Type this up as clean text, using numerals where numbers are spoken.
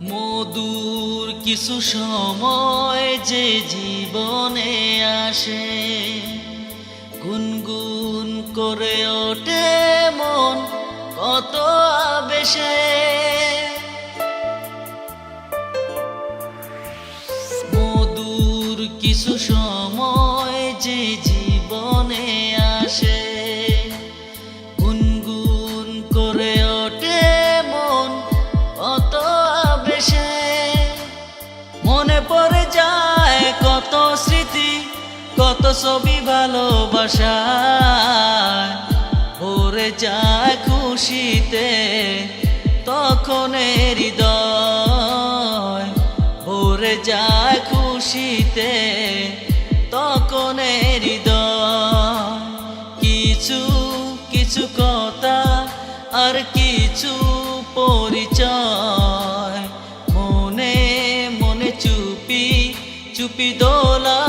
মধুর কিছু সময় যে জীবনে আসে, গুনগুন করে ওঠে মন কত আবেশে। মধুর কিছু সময় যে জীবনে আসে, গুনগুন করে ওঠে মন কত আবেশে। মনে পড়ে যায় কত স্মৃতি, কত ছবি ভালোবাসায়, ভরে যায় খুশিতে তখন হৃদয়, ভরে যায় খুশিতে তখন হৃদয়। কিছু কিছু কথা আর কিছু পরিচয়, মনে মনে চুপি চুপি দোলা